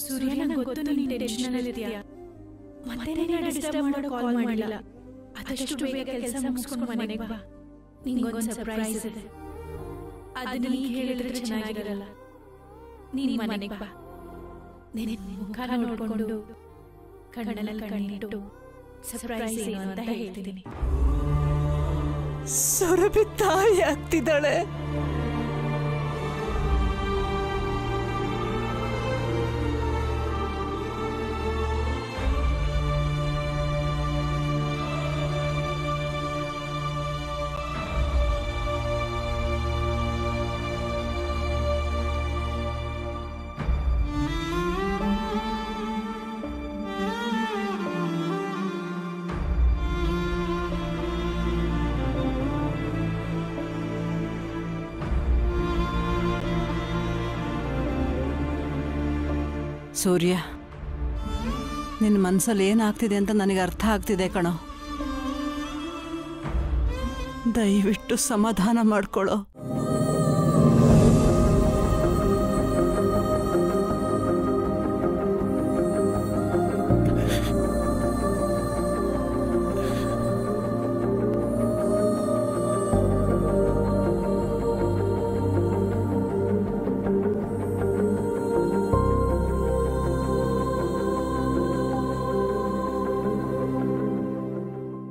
ಸೂರ್ಯ, ನಂಗೆ ಗೊತ್ತು ನೀನು ಟೆನ್ಷನ್ ಅಲ್ಲಿ ಇದೆಯಾ. ಮತ್ತೆ ನೀನು ಡಿಸ್ಟರ್ಬ್ ಮಾಡೋ ಕಾಲ್ ಮಾಡಿಲ್ಲ. ಆದಷ್ಟು ಬೇಗ ಕೆಲಸ ಮುಗಿಸ್ಕೊಂಡು ಮನೆಗೆ ಬಾ. ನಿಂಗೊಂದು ಸರ್ಪ್ರೈಸ್ ಇದೆ. ಅದನ್ನ ನೀನು ಹೇಳಿದ್ರೆ ಚೆನ್ನಾಗಿರಲ್ಲ. ನೀನು ಮನೆಗೆ ಬಾ. ನಿನ್ನ ಮುಖ ನೋಡ್ಕೊಂಡು ಕಣ್ಣಲ್ಲಿ ಕಣ್ಣಿಟ್ಟು ಸರ್ಪ್ರೈಸ್ ಏನು ಅಂತ ಹೇಳ್ತಿದ್ದೀನಿ. ಸುರಭಿ ತಾಯಿ ಆಗ್ತಿದ್ದಾಳೆ. ಸೂರ್ಯ, ನಿನ್ನ ಮನಸ್ಸಲ್ಲಿ ಏನಾಗ್ತಿದೆ ಅಂತ ನನಗೆ ಅರ್ಥ ಆಗ್ತಿದೆ ಕಣೋ. ದಯವಿಟ್ಟು ಸಮಾಧಾನ ಮಾಡ್ಕೊಳ್ಳೋ.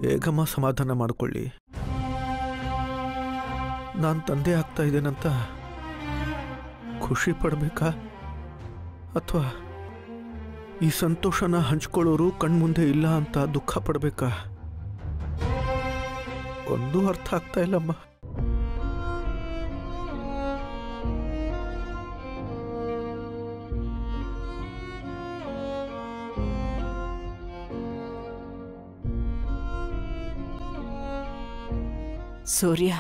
ಹೇಗಮ್ಮ ಸಮಾಧಾನ ಮಾಡಿಕೊಳ್ಳಿ. ನಾನು ತಂದೆ ಆಗ್ತಾ ಇದ್ದೇನಂತ ಖುಷಿ ಪಡಬೇಕಾ, ಅಥವಾ ಈ ಸಂತೋಷನ ಹಂಚ್ಕೊಳ್ಳೋರು ಕಣ್ಮುಂದೆ ಇಲ್ಲ ಅಂತ ದುಃಖ ಪಡಬೇಕಾ? ಒಂದೂ ಅರ್ಥ ಆಗ್ತಾ ಇಲ್ಲಮ್ಮ. ಸೂರ್ಯ,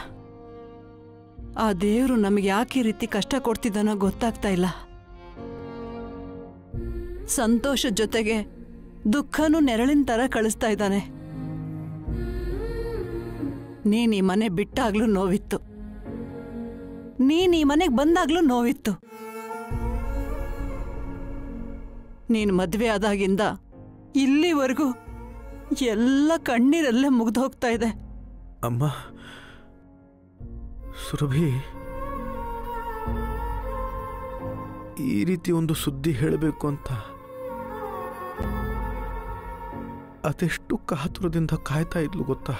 ಆ ದೇವರು ನಮಗೆ ಯಾಕೆ ಈ ರೀತಿ ಕಷ್ಟ ಕೊಡ್ತಿದ್ದಾನೋ ಗೊತ್ತಾಗ್ತಾ ಇಲ್ಲ. ಸಂತೋಷದ ಜೊತೆಗೆ ದುಃಖನೂ ನೆರಳಿನ ಥರ ಕಳಿಸ್ತಾ ಇದ್ದಾನೆ. ನೀನು ಈ ಮನೆ ಬಿಟ್ಟಾಗ್ಲೂ ನೋವಿತ್ತು, ನೀನು ಈ ಮನೆಗೆ ಬಂದಾಗ್ಲೂ ನೋವಿತ್ತು. ನೀನು ಮದುವೆ ಆದಾಗಿಂದ ಇಲ್ಲಿವರೆಗೂ ಎಲ್ಲ ಕಣ್ಣೀರಲ್ಲೇ ಮುಗ್ದು ಹೋಗ್ತಾ ಇದೆ. ಅಮ್ಮ, ಸುರಭಿ, ಈ ರೀತಿ ಒಂದು ಸುದ್ದಿ ಹೇಳಬೇಕು ಅಂತ ಅದೆಷ್ಟು ಕಾತುರದಿಂದ ಕಾಯ್ತಾ ಇದ್ಲು ಗೊತ್ತಾ.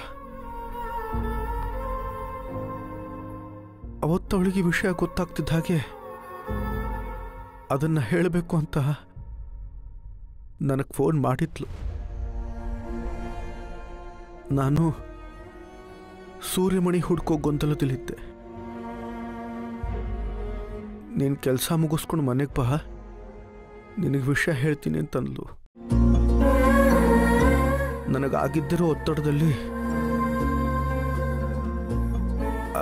ಅವತ್ತವಳಿಗೆ ವಿಷಯ ಗೊತ್ತಾಗ್ತಿದ್ದ ಹಾಗೆ ಅದನ್ನ ಹೇಳಬೇಕು ಅಂತ ನನಗೆ ಫೋನ್ ಮಾಡಿದ್ಲು. ನಾನು ಸೂರ್ಯಮಣಿ ಹುಡ್ಕೋ ಗೊಂದಲದಲ್ಲಿದ್ದೆ. ನೀನು ಕೆಲಸ ಮುಗಿಸ್ಕೊಂಡು ಮನೆಗೆ ಬಾ, ನಿನಗೆ ವಿಷಯ ಹೇಳ್ತೀನಿ ಅಂತಂದ್ಲು. ನನಗಾಗಿದ್ದಿರೋ ಒತ್ತಡದಲ್ಲಿ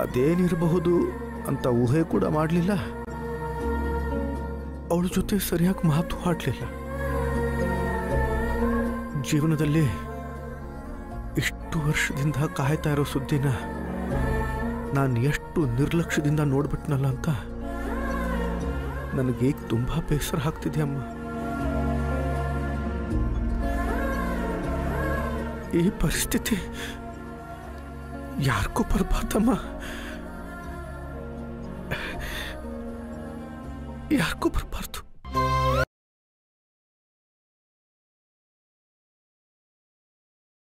ಅದೇನಿರಬಹುದು ಅಂತ ಊಹೆ ಕೂಡ ಮಾಡಲಿಲ್ಲ. ಅವಳ ಜೊತೆ ಸರಿಯಾಗಿ ಮಾತು ಆಡಲಿಲ್ಲ. ಜೀವನದಲ್ಲಿ ಇಷ್ಟು ವರ್ಷದಿಂದ ಕಾಯ್ತಾ ಇರೋ ಸುದ್ದಿನ ನಾನು ಎಷ್ಟು ನಿರ್ಲಕ್ಷ್ಯದಿಂದ ನೋಡ್ಬಿಟ್ನಲ್ಲ ಅಂತ ನನಗೀಗ ತುಂಬಾ ಬೇಸರ ಆಗ್ತಿದೆ ಅಮ್ಮ. ಈ ಪರಿಸ್ಥಿತಿ ಯಾರಿಗೂ ಬರಬಾರ್ದಮ್ಮ, ಯಾರಿಗೂ ಬರಬಾರ್ದು.